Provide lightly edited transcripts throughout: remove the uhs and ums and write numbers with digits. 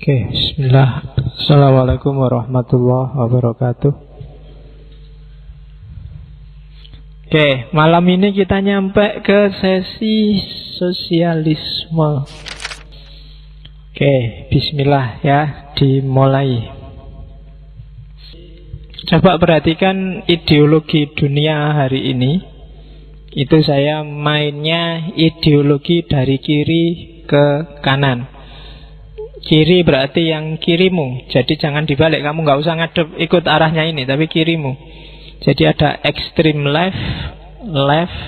Oke, bismillah. Assalamualaikum warahmatullahi wabarakatuh. Oke, malam ini kita nyampe ke sesi sosialisme. Oke, bismillah ya, dimulai. Coba perhatikan ideologi dunia hari ini. Itu saya mainnya ideologi dari kiri ke kanan. Kiri berarti yang kirimu. Jadi jangan dibalik, kamu gak usah ngadep ikut arahnya ini, tapi kirimu. Jadi ada extreme left, left,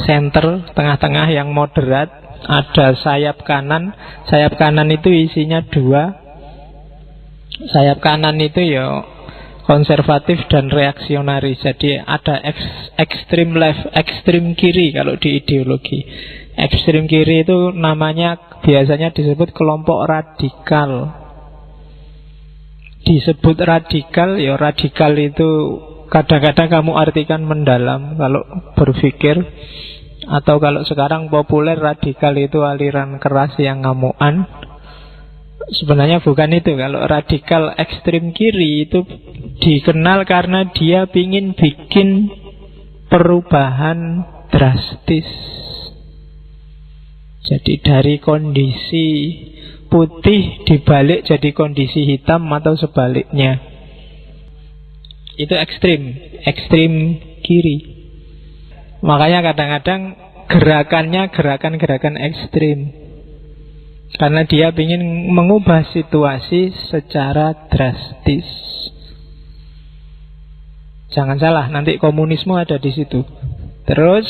center, tengah-tengah yang moderat. Ada sayap kanan. Sayap kanan itu isinya dua. Sayap kanan itu ya konservatif dan reaksionaris. Jadi ada extreme left, extreme kiri kalau di ideologi. Ekstrem kiri itu namanya biasanya disebut kelompok radikal. Disebut radikal, ya radikal itu kadang-kadang kamu artikan mendalam kalau berpikir. Atau kalau sekarang populer, radikal itu aliran keras yang ngamuan. Sebenarnya bukan itu. Kalau radikal ekstrem kiri itu dikenal karena dia ingin bikin perubahan drastis. Jadi dari kondisi putih dibalik jadi kondisi hitam atau sebaliknya. Itu ekstrim, ekstrim kiri. Makanya kadang-kadang gerakannya gerakan-gerakan ekstrim. Karena dia ingin mengubah situasi secara drastis. Jangan salah, nanti komunisme ada di situ. Terus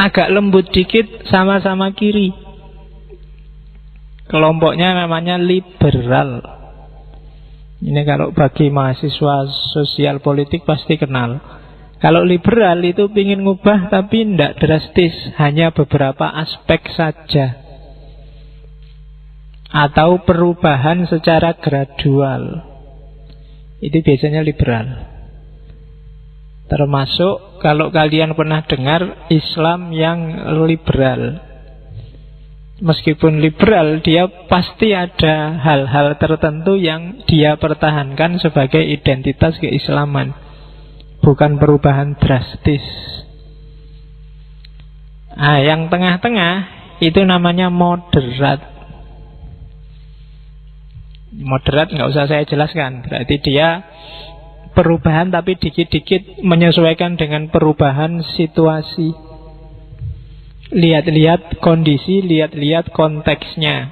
agak lembut dikit sama-sama kiri. Kelompoknya namanya liberal. Ini kalau bagi mahasiswa sosial politik pasti kenal. Kalau liberal itu ingin ngubah tapi tidak drastis, hanya beberapa aspek saja. Atau perubahan secara gradual. Itu biasanya liberal. Termasuk kalau kalian pernah dengar Islam yang liberal. Meskipun liberal, dia pasti ada hal-hal tertentu yang dia pertahankan sebagai identitas keislaman. Bukan perubahan drastis. Nah, yang tengah-tengah itu namanya moderat. Moderat nggak usah saya jelaskan. Berarti dia perubahan tapi dikit-dikit menyesuaikan dengan perubahan situasi. Lihat-lihat kondisi, lihat-lihat konteksnya.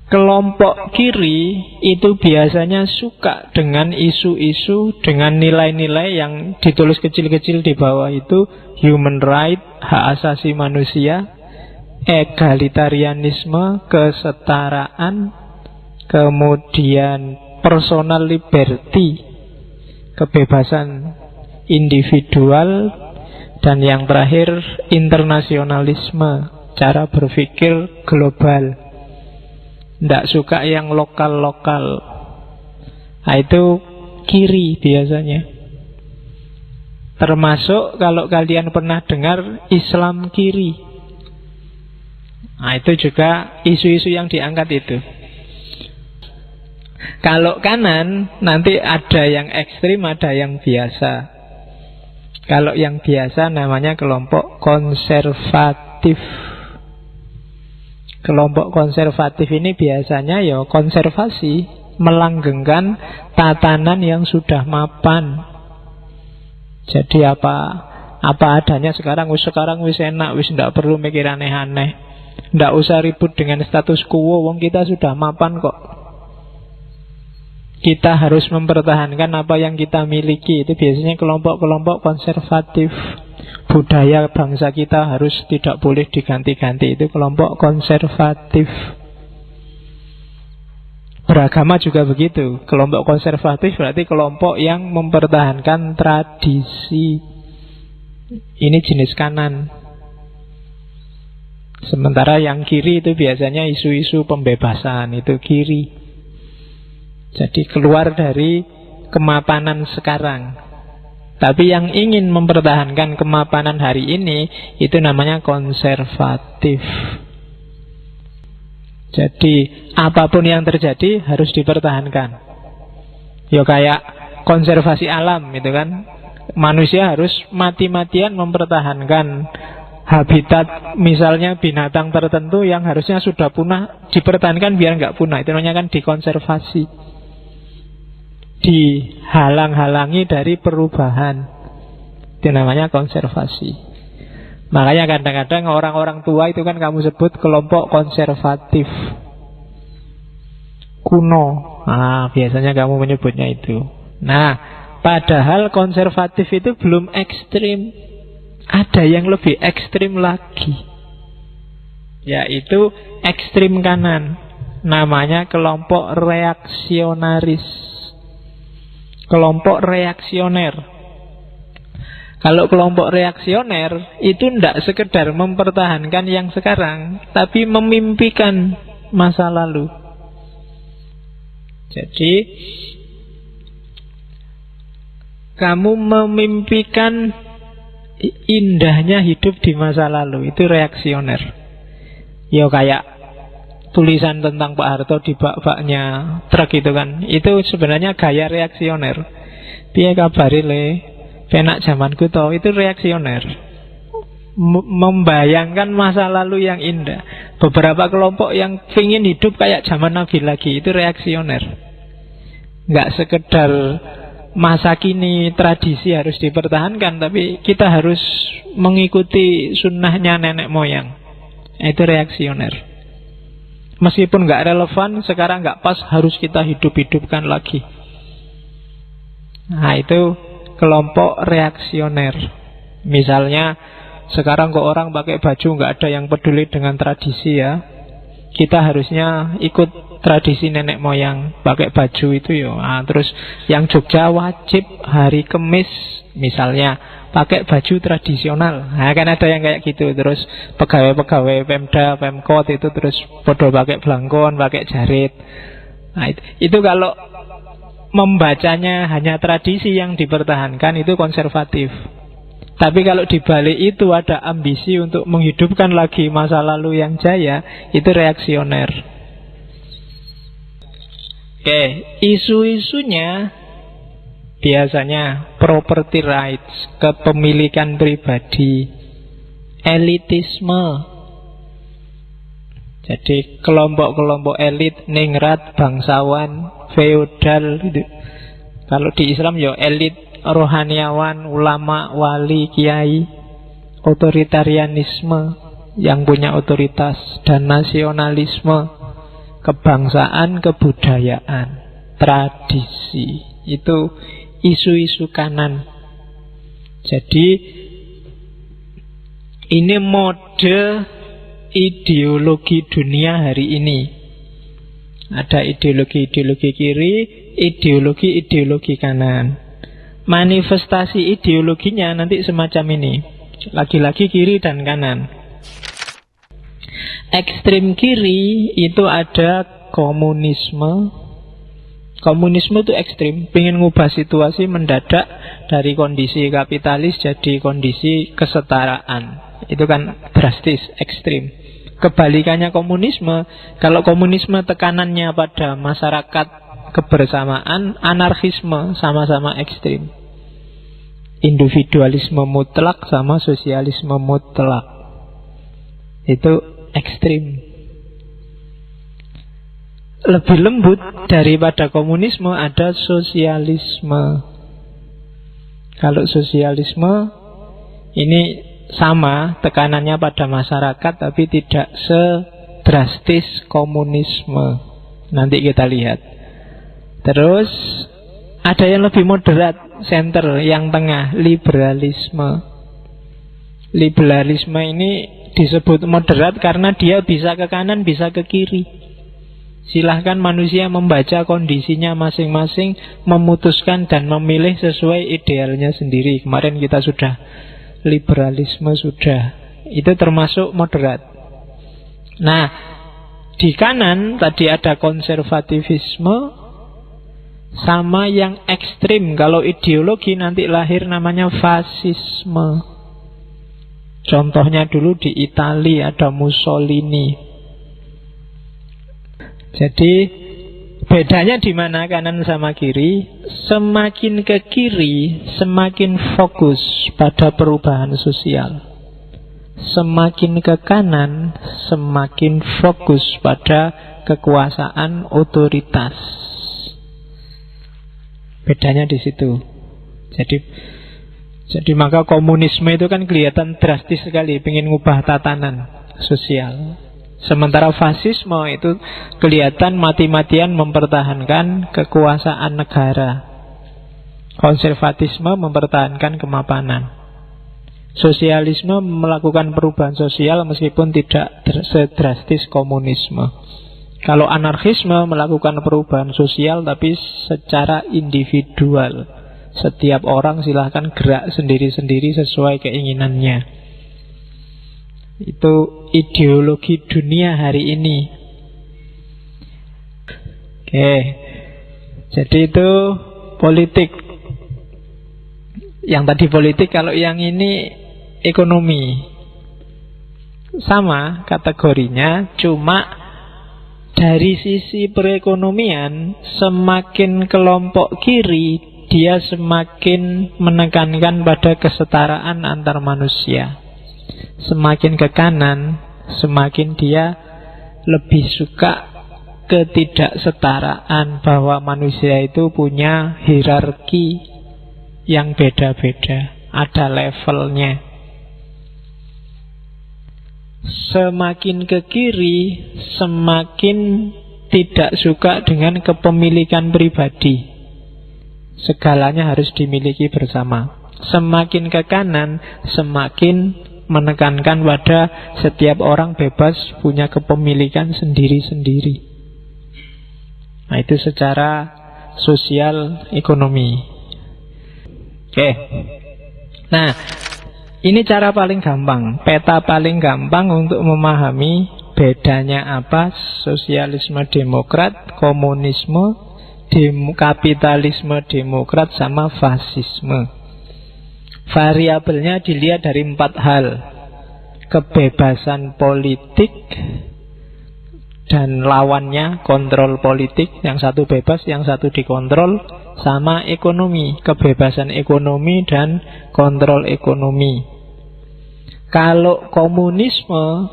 Kelompok kiri itu biasanya suka dengan isu-isu, dengan nilai-nilai yang ditulis kecil-kecil di bawah itu. Human right, hak asasi manusia, egalitarianisme, kesetaraan, kemudian personal liberty, kebebasan individual, dan yang terakhir internasionalisme, cara berpikir global. Tidak suka yang lokal-lokal. Nah, itu kiri biasanya. Termasuk kalau kalian pernah dengar Islam kiri. Nah, itu juga isu-isu yang diangkat itu. Kalau kanan nanti ada yang ekstrim, ada yang biasa. Kalau yang biasa namanya kelompok konservatif. Kelompok konservatif ini biasanya ya konservasi, melanggengkan tatanan yang sudah mapan. Jadi apa adanya sekarang wis enak, wis ndak perlu mikir aneh-aneh. Ndak usah ribut dengan status quo, wong kita sudah mapan kok. Kita harus mempertahankan apa yang kita miliki. Itu biasanya kelompok-kelompok konservatif. Budaya bangsa kita harus tidak boleh diganti-ganti. Itu kelompok konservatif. Beragama juga begitu. Kelompok konservatif berarti kelompok yang mempertahankan tradisi. Ini jenis kanan. Sementara yang kiri itu biasanya isu-isu pembebasan. Itu kiri. Jadi keluar dari kemapanan sekarang. Tapi yang ingin mempertahankan kemapanan hari ini, itu namanya konservatif. Jadi apapun yang terjadi harus dipertahankan. Ya kayak konservasi alam itu kan. Manusia harus mati-matian mempertahankan habitat, misalnya binatang tertentu yang harusnya sudah punah, dipertahankan biar nggak punah. Itu namanya kan dikonservasi. Dihalang-halangi dari perubahan. Itu namanya konservasi. Makanya kadang-kadang orang-orang tua itu kan kamu sebut kelompok konservatif kuno. Biasanya kamu menyebutnya itu. Nah, padahal konservatif itu belum ekstrim. Ada yang lebih ekstrim lagi, yaitu ekstrim kanan. Namanya kelompok reaksionaris. Kelompok reaksioner. Kalau kelompok reaksioner itu tidak sekedar mempertahankan yang sekarang, tapi memimpikan masa lalu. Jadi kamu memimpikan indahnya hidup di masa lalu. Itu reaksioner. Ya kayak tulisan tentang Pak Harto di bak-baknya truk itu kan. Itu sebenarnya gaya reaksioner. Piye kabare le? Penak zamanku toh, itu reaksioner. Membayangkan masa lalu yang indah. Beberapa kelompok yang ingin hidup kayak zaman Nabi lagi, itu reaksioner. Nggak sekedar masa kini tradisi harus dipertahankan, tapi kita harus mengikuti sunnahnya nenek moyang. Itu reaksioner. Meskipun nggak relevan, sekarang nggak pas, harus kita hidup-hidupkan lagi. Nah, itu kelompok reaksioner. Misalnya sekarang kok orang pakai baju, nggak ada yang peduli dengan tradisi ya. Kita harusnya ikut tradisi nenek moyang, pakai baju itu ya. Terus yang Jogja wajib hari Kemis misalnya pakai baju tradisional. Kan ada yang kayak gitu. Terus pegawai-pegawai Pemda, Pemkot itu terus podo pakai blangkon, pakai jarit. Nah, itu kalau membacanya hanya tradisi yang dipertahankan, itu konservatif. Tapi kalau dibalik itu ada ambisi untuk menghidupkan lagi masa lalu yang jaya, itu reaksioner. Oke, isu-isunya biasanya property rights, kepemilikan pribadi, elitisme. Jadi kelompok-kelompok elit, ningrat, bangsawan, feodal gitu. Kalau di Islam ya elit, rohaniawan, ulama, wali, kiai, otoritarianisme yang punya otoritas, dan nasionalisme, kebangsaan, kebudayaan, tradisi. Itu isu-isu kanan. Jadi ini mode ideologi dunia hari ini. Ada ideologi-ideologi kiri, ideologi-ideologi kanan. Manifestasi ideologinya nanti semacam ini. Lagi-lagi kiri dan kanan. Ekstrem kiri itu ada komunisme. Komunisme itu ekstrim, pengen ngubah situasi mendadak dari kondisi kapitalis jadi kondisi kesetaraan. Itu kan drastis, ekstrim. Kebalikannya komunisme, kalau komunisme tekanannya pada masyarakat kebersamaan, anarkisme sama-sama ekstrim. Individualisme mutlak sama sosialisme mutlak. Itu ekstrim. Lebih lembut daripada komunisme ada sosialisme. Kalau sosialisme ini sama tekanannya pada masyarakat, tapi tidak sedrastis komunisme. Nanti kita lihat. Terus ada yang lebih moderat, center, yang tengah, liberalisme. Liberalisme ini disebut moderat karena dia bisa ke kanan, bisa ke kiri. Silahkan manusia membaca kondisinya masing-masing, memutuskan dan memilih sesuai idealnya sendiri. Kemarin kita sudah liberalisme sudah. Itu termasuk moderat. Nah, di kanan tadi ada konservativisme sama yang ekstrim. Kalau ideologi nanti lahir namanya fasisme. Contohnya dulu di Italia ada Mussolini. Jadi bedanya di mana kanan sama kiri? Semakin ke kiri, semakin fokus pada perubahan sosial. Semakin ke kanan, semakin fokus pada kekuasaan otoritas. Bedanya di situ. Jadi maka komunisme itu kan kelihatan drastis sekali, pengen ngubah tatanan sosial. Sementara fasisme itu kelihatan mati-matian mempertahankan kekuasaan negara. Konservatisme mempertahankan kemapanan. Sosialisme melakukan perubahan sosial meskipun tidak sedrastis komunisme. Kalau anarkisme melakukan perubahan sosial tapi secara individual. Setiap orang silahkan gerak sendiri-sendiri sesuai keinginannya. Itu ideologi dunia hari ini. Oke. Jadi itu politik. Yang tadi politik, kalau yang ini ekonomi. Sama kategorinya, cuma dari sisi perekonomian, semakin kelompok kiri, dia semakin menekankan pada kesetaraan antar manusia. Semakin ke kanan, semakin dia lebih suka ketidaksetaraan, bahwa manusia itu punya hierarki yang beda-beda, ada levelnya. Semakin ke kiri, semakin tidak suka dengan kepemilikan pribadi. Segalanya harus dimiliki bersama. Semakin ke kanan, semakin menekankan pada setiap orang bebas punya kepemilikan sendiri-sendiri. Nah, itu secara sosial ekonomi. Oke. Nah, ini cara paling gampang, peta paling gampang untuk memahami bedanya apa sosialisme demokrat, komunisme, kapitalisme demokrat sama fasisme. Variabelnya dilihat dari 4 hal. Kebebasan politik dan lawannya kontrol politik. Yang satu bebas, yang satu dikontrol. Sama ekonomi, kebebasan ekonomi dan kontrol ekonomi. Kalau komunisme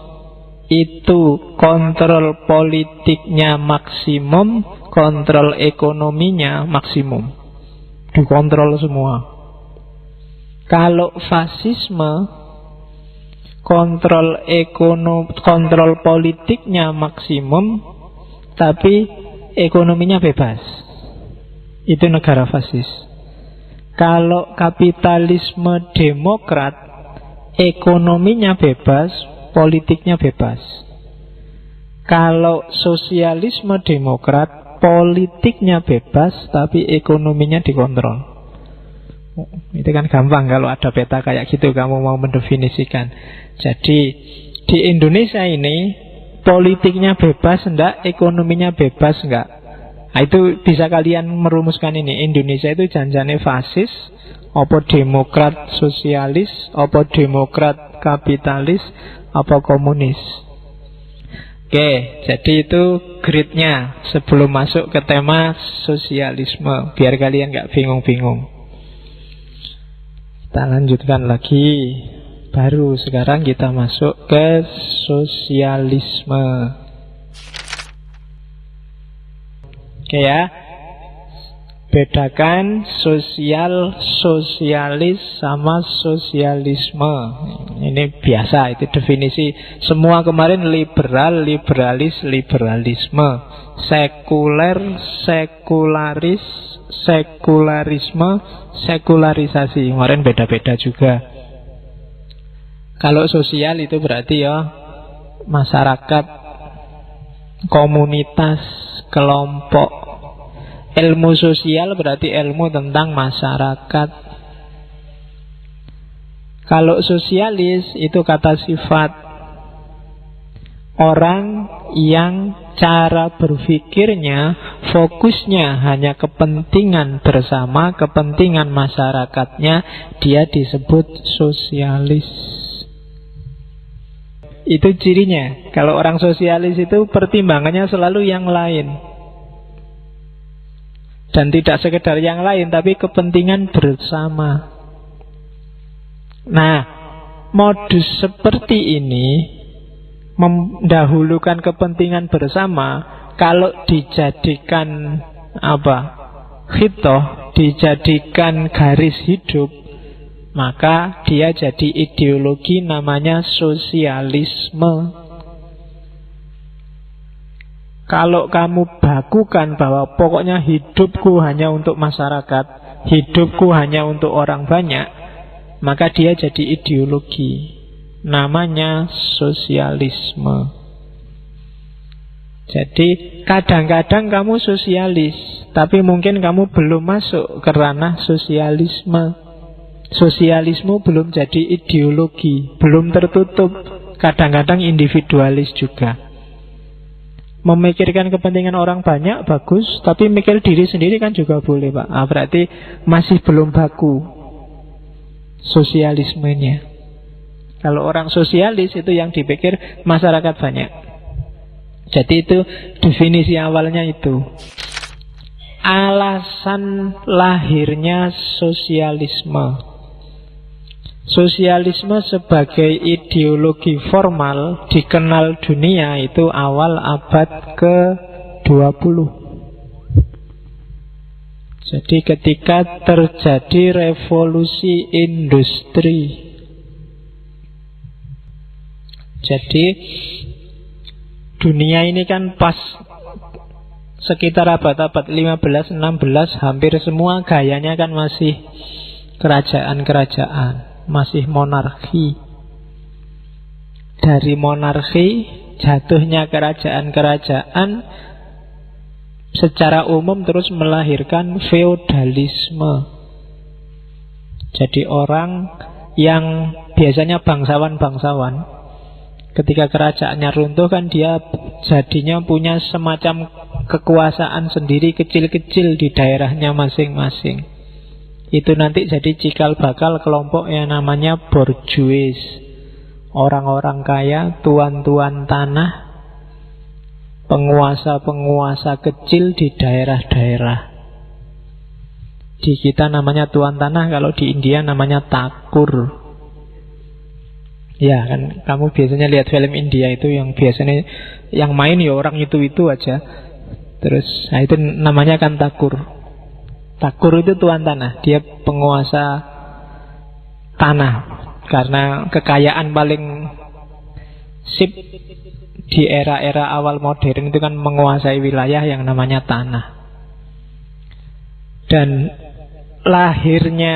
itu kontrol politiknya maksimum, kontrol ekonominya maksimum, dikontrol semua. Kalau fasisme, kontrol politiknya maksimum, tapi ekonominya bebas. Itu negara fasis. Kalau kapitalisme demokrat, ekonominya bebas, politiknya bebas. Kalau sosialisme demokrat, politiknya bebas, tapi ekonominya dikontrol. Itu kan gampang kalau ada peta kayak gitu kamu mau mendefinisikan. Jadi di Indonesia ini politiknya bebas enggak, ekonominya bebas enggak. Nah, itu bisa kalian merumuskan ini. Indonesia itu janjane fasis, apa demokrat sosialis, apa demokrat kapitalis, apa komunis. Oke, jadi itu gridnya sebelum masuk ke tema sosialisme, biar kalian gak bingung-bingung. Kita lanjutkan lagi. Baru sekarang kita masuk ke sosialisme. Oke ya, bedakan sosial, sosialis sama sosialisme. Ini biasa, itu definisi semua kemarin. Liberal, liberalis, liberalisme. Sekuler, sekularis, sekularisme, sekularisasi. Kemarin beda-beda juga. Kalau sosial itu berarti ya masyarakat, komunitas, kelompok. Ilmu sosial berarti ilmu tentang masyarakat. Kalau sosialis itu kata sifat orang yang cara berpikirnya, fokusnya hanya kepentingan bersama, kepentingan masyarakatnya, dia disebut sosialis. Itu cirinya. Kalau orang sosialis itu pertimbangannya selalu yang lain. Dan tidak sekedar yang lain, tapi kepentingan bersama. Nah, modus seperti ini mendahulukan kepentingan bersama, kalau dijadikan khitoh, dijadikan garis hidup, maka dia jadi ideologi namanya sosialisme. Kalau kamu bakukan bahwa pokoknya hidupku hanya untuk masyarakat, hidupku hanya untuk orang banyak, maka dia jadi ideologi namanya sosialisme. Jadi kadang-kadang kamu sosialis, tapi mungkin kamu belum masuk ke ranah sosialisme. Sosialisme belum jadi ideologi, belum tertutup. Kadang-kadang individualis juga. Memikirkan kepentingan orang banyak bagus, tapi mikir diri sendiri kan juga boleh, Pak. Berarti masih belum baku sosialismenya. Kalau orang sosialis itu yang dipikir masyarakat banyak. Jadi itu definisi awalnya itu. Alasan lahirnya sosialisme. Sosialisme sebagai ideologi formal dikenal dunia itu awal abad ke-20. Jadi ketika terjadi revolusi industri. Jadi dunia ini kan pas sekitar abad-abad 15-16, hampir semua gayanya kan masih kerajaan-kerajaan, masih monarki. Dari monarki jatuhnya kerajaan-kerajaan secara umum terus melahirkan feodalisme. Jadi orang yang biasanya bangsawan-bangsawan, ketika kerajaannya runtuh kan dia jadinya punya semacam kekuasaan sendiri kecil-kecil di daerahnya masing-masing. Itu nanti jadi cikal bakal kelompok yang namanya borjuis. Orang-orang kaya, tuan-tuan tanah, penguasa-penguasa kecil di daerah-daerah. Di kita namanya tuan tanah, kalau di India namanya takur. Ya kan, kamu biasanya lihat film India itu yang biasanya yang main ya orang itu aja. Terus nah itu namanya kan takur. Takur itu tuan tanah, dia penguasa tanah. Karena kekayaan paling sip di era-era awal modern itu kan menguasai wilayah yang namanya tanah. Dan lahirnya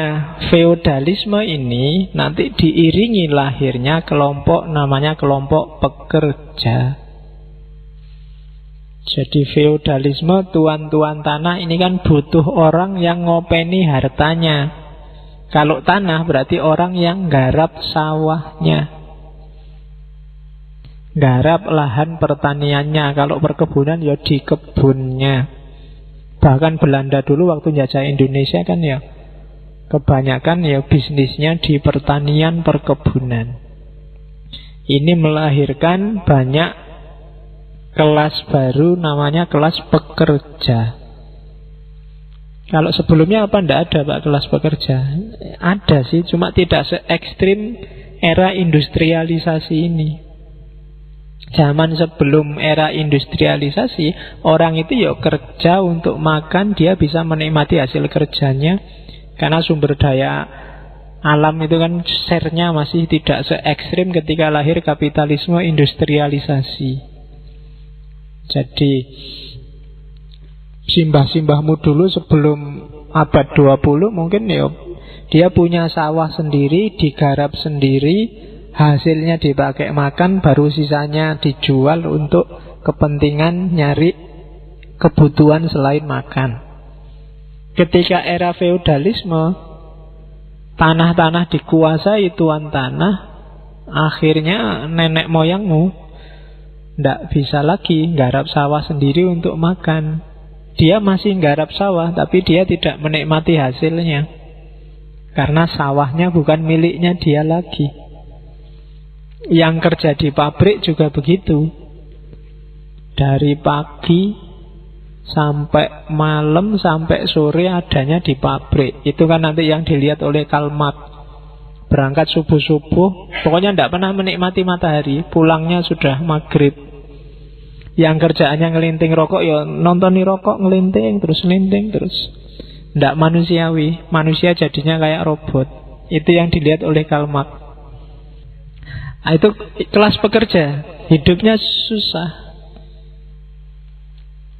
feodalisme ini nanti diiringi lahirnya kelompok namanya kelompok pekerja. Jadi feodalisme, tuan-tuan tanah ini kan butuh orang yang ngopeni hartanya. Kalau tanah berarti orang yang garap sawahnya, garap lahan pertaniannya. Kalau perkebunan ya di kebunnya. Bahkan Belanda dulu waktu njajah Indonesia kan ya kebanyakan ya bisnisnya di pertanian perkebunan. Ini melahirkan banyak kelas baru namanya kelas pekerja. Kalau sebelumnya apa ndak ada Pak kelas pekerja? Ada sih, cuma tidak se ekstrim era industrialisasi ini. Zaman sebelum era industrialisasi, orang itu ya kerja untuk makan, dia bisa menikmati hasil kerjanya. Karena sumber daya alam itu kan share-nya masih tidak se ekstrim ketika lahir kapitalisme industrialisasi. Jadi simbah-simbahmu dulu sebelum abad 20 mungkin ya dia punya sawah sendiri, digarap sendiri, hasilnya dipakai makan, baru sisanya dijual untuk kepentingan nyari kebutuhan selain makan. Ketika era feodalisme, tanah-tanah dikuasai tuan tanah, akhirnya nenek moyangmu tidak bisa lagi garap sawah sendiri untuk makan. Dia masih garap sawah, tapi dia tidak menikmati hasilnya. Karena sawahnya bukan miliknya dia lagi. Yang kerja di pabrik juga begitu. Dari pagi sampai malam, sampai sore adanya di pabrik. Itu kan nanti yang dilihat oleh Karl Marx. Berangkat subuh-subuh, pokoknya tidak pernah menikmati matahari. Pulangnya sudah maghrib. Yang kerjaannya ngelinting rokok, ya nontoni rokok, ngelinting terus. Tidak manusiawi. Manusia jadinya kayak robot. Itu yang dilihat oleh Karl Marx. Itu kelas pekerja. Hidupnya susah.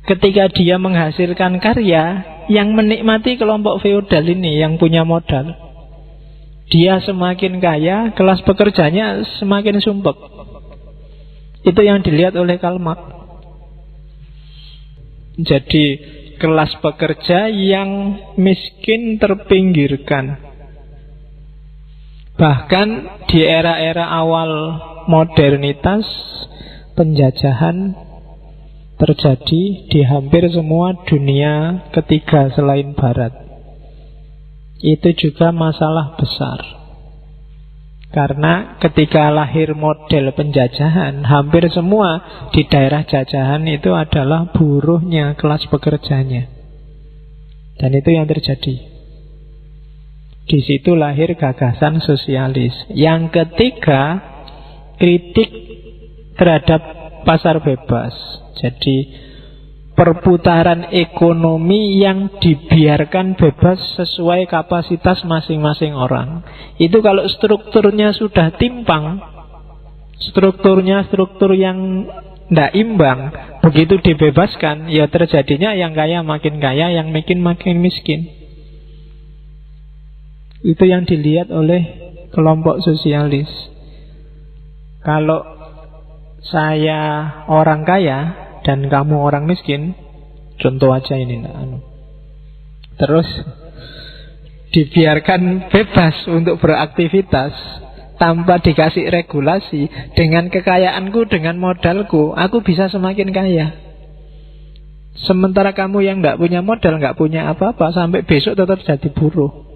Ketika dia menghasilkan karya, yang menikmati kelompok feodal ini, yang punya modal. Dia semakin kaya, kelas pekerjanya semakin sumpek. Itu yang dilihat oleh Karl Marx. Jadi kelas pekerja yang miskin terpinggirkan. Bahkan di era-era awal modernitas, penjajahan terjadi di hampir semua dunia ketiga selain Barat. Itu juga masalah besar. Karena ketika lahir model penjajahan, hampir semua di daerah jajahan itu adalah buruhnya, kelas pekerjanya. Dan itu yang terjadi. Di situ lahir gagasan sosialis. Yang ketiga, kritik terhadap pasar bebas. Jadi perputaran ekonomi yang dibiarkan bebas sesuai kapasitas masing-masing orang. Itu kalau strukturnya sudah timpang, struktur yang tidak imbang, begitu dibebaskan, ya terjadinya yang kaya makin kaya, yang miskin makin miskin. Itu yang dilihat oleh kelompok sosialis. Kalau saya orang kaya dan kamu orang miskin, contoh aja ini, terus dibiarkan bebas untuk beraktivitas tanpa dikasih regulasi, dengan kekayaanku, dengan modalku, aku bisa semakin kaya. Sementara kamu yang tidak punya modal, nggak punya apa-apa, sampai besok tetap jadi buruh.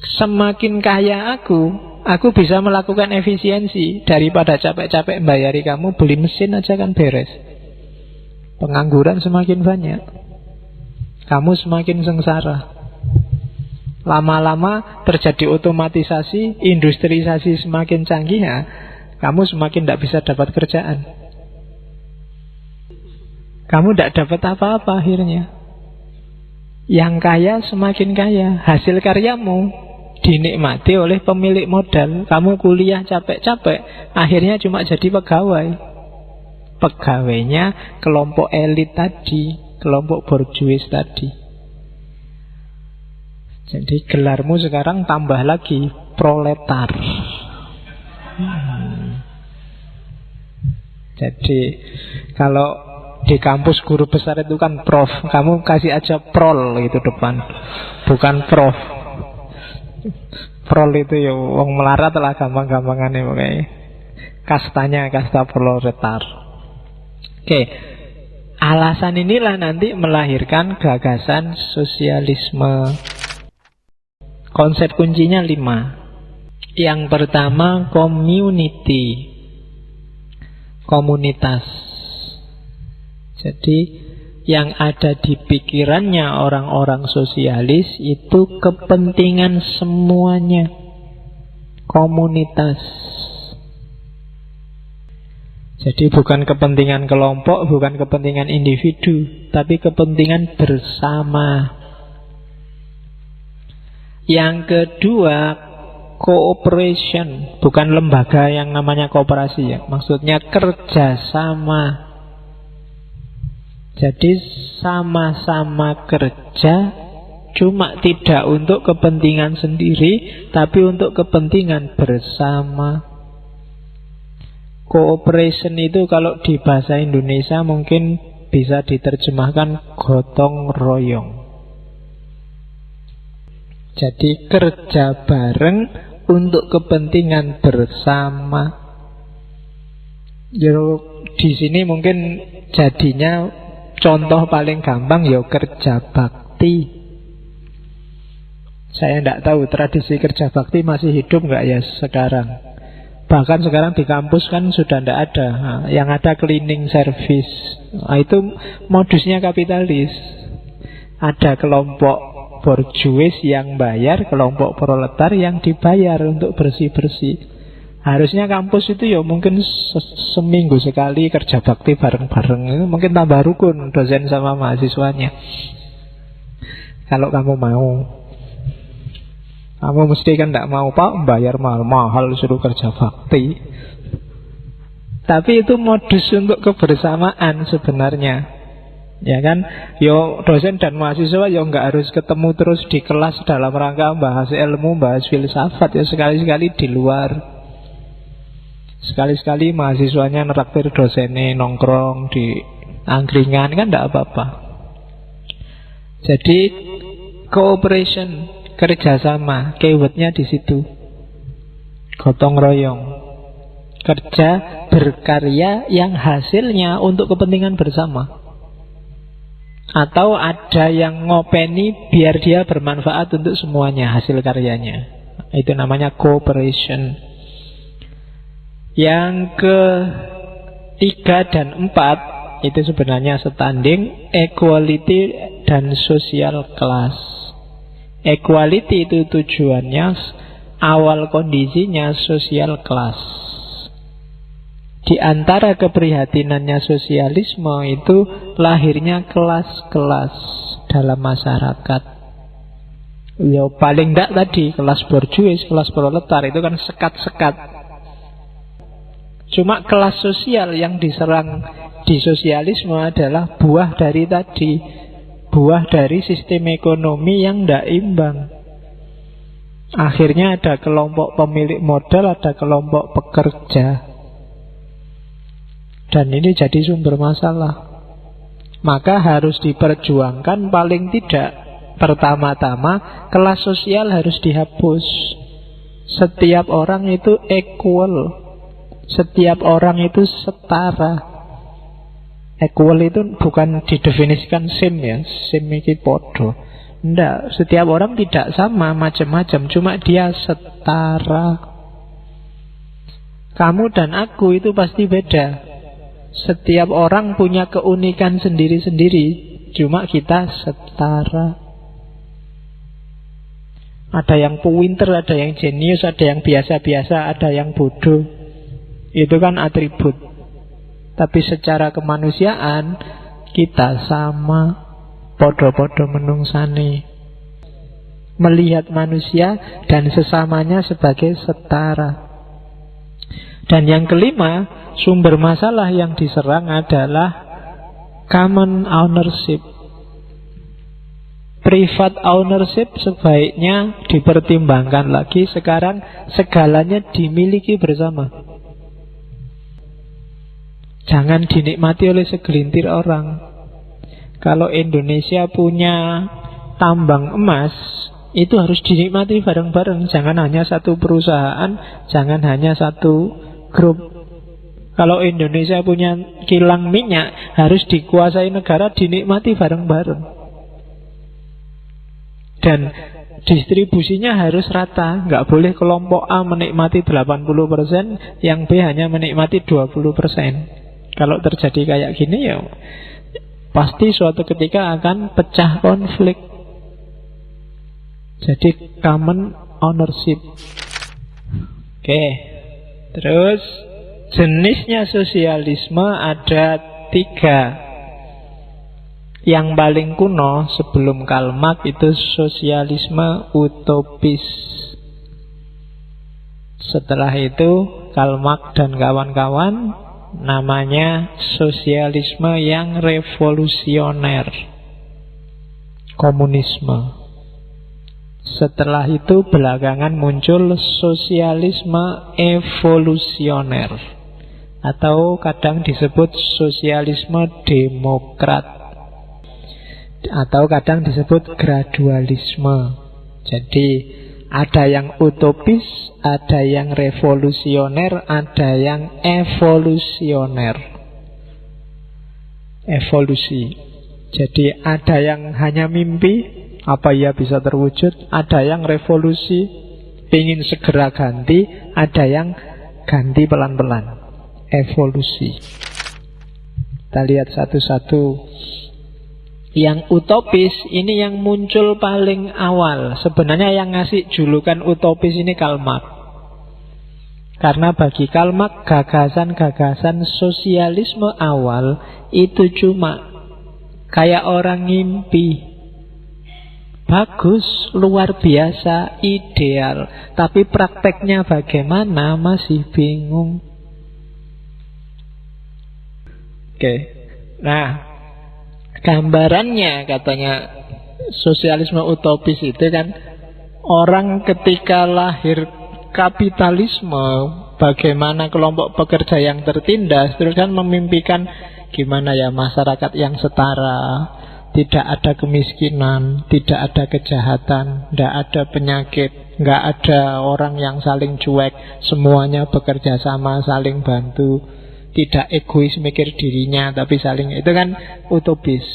Semakin kaya aku bisa melakukan efisiensi. Daripada capek-capek membayari kamu, beli mesin aja kan beres. Pengangguran semakin banyak, kamu semakin sengsara. Lama-lama terjadi otomatisasi, industrialisasi semakin canggih, ya, kamu semakin tidak bisa dapat kerjaan. Kamu tidak dapat apa-apa akhirnya. Yang kaya semakin kaya. Hasil karyamu dinikmati oleh pemilik modal. Kamu kuliah capek-capek, akhirnya cuma jadi pegawai. Pegawainya kelompok elit tadi, kelompok borjuis tadi. Jadi gelarmu sekarang tambah lagi, proletar. Jadi kalau di kampus guru besar itu kan prof, kamu kasih aja prol itu depan, bukan prof. Prol itu ya wong melarat lah, gampang-gampangannya pokoknya. Kastanya kasta proletar. Oke, alasan inilah nanti melahirkan gagasan sosialisme. Konsep kuncinya 5. Yang pertama, community, komunitas. Jadi yang ada di pikirannya orang-orang sosialis itu kepentingan semuanya, komunitas. Jadi bukan kepentingan kelompok, bukan kepentingan individu, tapi kepentingan bersama. Yang kedua, cooperation, bukan lembaga yang namanya kooperasi ya, maksudnya kerjasama. Jadi sama-sama kerja, cuma tidak untuk kepentingan sendiri, tapi untuk kepentingan bersama. Cooperation itu kalau di bahasa Indonesia mungkin bisa diterjemahkan gotong royong. Jadi kerja bareng untuk kepentingan bersama. Di sini mungkin jadinya contoh paling gampang ya kerja bakti. Saya tidak tahu tradisi kerja bakti masih hidup nggak ya sekarang. Bahkan sekarang di kampus kan sudah tidak ada. Nah, yang ada cleaning service. Nah, itu modusnya kapitalis. Ada kelompok borjuis yang bayar, kelompok proletar yang dibayar untuk bersih-bersih. Harusnya kampus itu ya mungkin seminggu sekali kerja bakti bareng-bareng. Mungkin tambah rukun dosen sama mahasiswanya. Kalau kamu mau. Kamu mesti kan tidak mau, Pak, bayar mahal-mahal suruh kerja bakti. Tapi itu modus untuk kebersamaan sebenarnya. Ya kan, yo dosen dan mahasiswa yo nggak harus ketemu terus di kelas dalam rangka bahas ilmu, bahas filsafat. Ya sekali-sekali di luar. Sekali-sekali mahasiswanya neraktir dosennya nongkrong di angkringan kan tidak apa-apa. Jadi cooperation, kerjasama, keywordnya di situ. Gotong royong, kerja berkarya yang hasilnya untuk kepentingan bersama. Atau ada yang ngopeni biar dia bermanfaat untuk semuanya hasil karyanya. Itu namanya cooperation. Yang ketiga dan empat itu sebenarnya standing, equality dan social class. Equality itu tujuannya, awal kondisinya social class. Di antara keprihatinannya sosialisme itu lahirnya kelas-kelas dalam masyarakat. Ya paling tidak tadi kelas borjuis, kelas proletar itu kan sekat-sekat. Cuma kelas sosial yang diserang di sosialisme adalah buah dari tadi, buah dari sistem ekonomi yang tidak imbang. Akhirnya ada kelompok pemilik modal, ada kelompok pekerja. Dan ini jadi sumber masalah. Maka harus diperjuangkan paling tidak pertama-tama kelas sosial harus dihapus. Setiap orang itu equal. Setiap orang itu setara. Equal itu bukan didefinisikan sim ya, sim iki podo. Tidak, setiap orang tidak sama, macam-macam, cuma dia setara. Kamu dan aku itu pasti beda. Setiap orang punya keunikan sendiri-sendiri, cuma kita setara. Ada yang pinter, ada yang jenius, ada yang biasa-biasa, ada yang bodoh. Itu kan atribut. Tapi secara kemanusiaan kita sama, podo-podo menungsani, melihat manusia dan sesamanya sebagai setara. Dan yang kelima, sumber masalah yang diserang adalah common ownership. Private ownership sebaiknya dipertimbangkan lagi. Sekarang segalanya dimiliki bersama. Jangan dinikmati oleh segelintir orang. Kalau Indonesia punya tambang emas, itu harus dinikmati bareng-bareng. Jangan hanya satu perusahaan, jangan hanya satu grup. Kalau Indonesia punya kilang minyak, harus dikuasai negara, dinikmati bareng-bareng. Dan distribusinya harus rata. Nggak boleh kelompok A menikmati 80%, yang B hanya menikmati 20%. Kalau terjadi kayak gini ya pasti suatu ketika akan pecah konflik. Jadi common ownership. Oke. Terus jenisnya sosialisme ada 3. Yang paling kuno sebelum Karl Marx itu sosialisme utopis. Setelah itu Karl Marx dan kawan-kawan namanya sosialisme yang revolusioner, komunisme. Setelah itu belakangan muncul sosialisme evolusioner, atau kadang disebut sosialisme demokrat, atau kadang disebut gradualisme. Jadi ada yang utopis, ada yang revolusioner, ada yang evolusioner. Evolusi. Jadi ada yang hanya mimpi, apa ia bisa terwujud. Ada yang revolusi, ingin segera ganti. Ada yang ganti pelan-pelan. Evolusi. Kita lihat satu-satu. Yang utopis ini yang muncul paling awal. Sebenarnya yang ngasih julukan utopis ini Karl Marx. Karena bagi Karl Marx gagasan-gagasan sosialisme awal itu cuma kayak orang ngimpi. Bagus, luar biasa, ideal. Tapi prakteknya bagaimana masih bingung. Oke. Nah, gambarannya katanya sosialisme utopis itu kan orang ketika lahir kapitalisme, bagaimana kelompok pekerja yang tertindas, terus kan memimpikan gimana ya masyarakat yang setara, tidak ada kemiskinan, tidak ada kejahatan, tidak ada penyakit, nggak ada orang yang saling cuek, semuanya bekerja sama, saling bantu. Tidak egois mikir dirinya, tapi saling, itu kan utopis.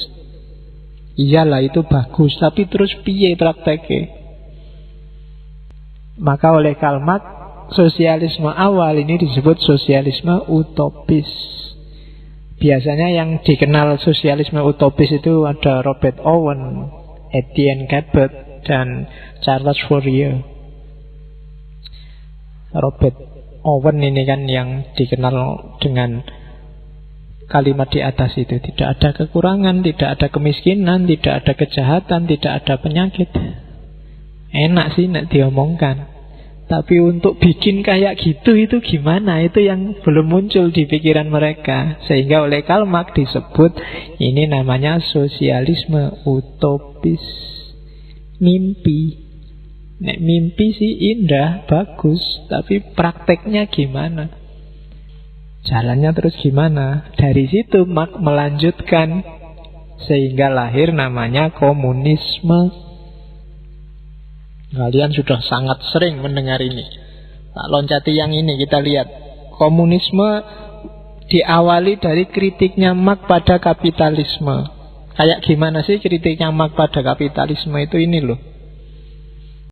Iyalah itu bagus, tapi terus piye prakteknya? Maka oleh Karl Marx, sosialisme awal ini disebut sosialisme utopis. Biasanya yang dikenal sosialisme utopis itu ada Robert Owen, Etienne Cabot, dan Charles Fourier. Robert Owen ini kan yang dikenal dengan kalimat di atas itu. Tidak ada kekurangan, tidak ada kemiskinan, tidak ada kejahatan, tidak ada penyakit. Enak sih nak diomongkan. Tapi untuk bikin kayak gitu itu gimana? Itu yang belum muncul di pikiran mereka. Sehingga oleh Karl Marx disebut ini namanya sosialisme utopis. Mimpi. Nek mimpi sih indah, bagus, tapi prakteknya gimana? Jalannya terus gimana? Dari situ Marx melanjutkan sehingga lahir namanya komunisme. Kalian sudah sangat sering mendengar ini. Tak loncati yang ini, kita lihat. Komunisme diawali dari kritiknya Marx pada kapitalisme. Kayak gimana sih kritiknya Marx pada kapitalisme itu? Ini loh.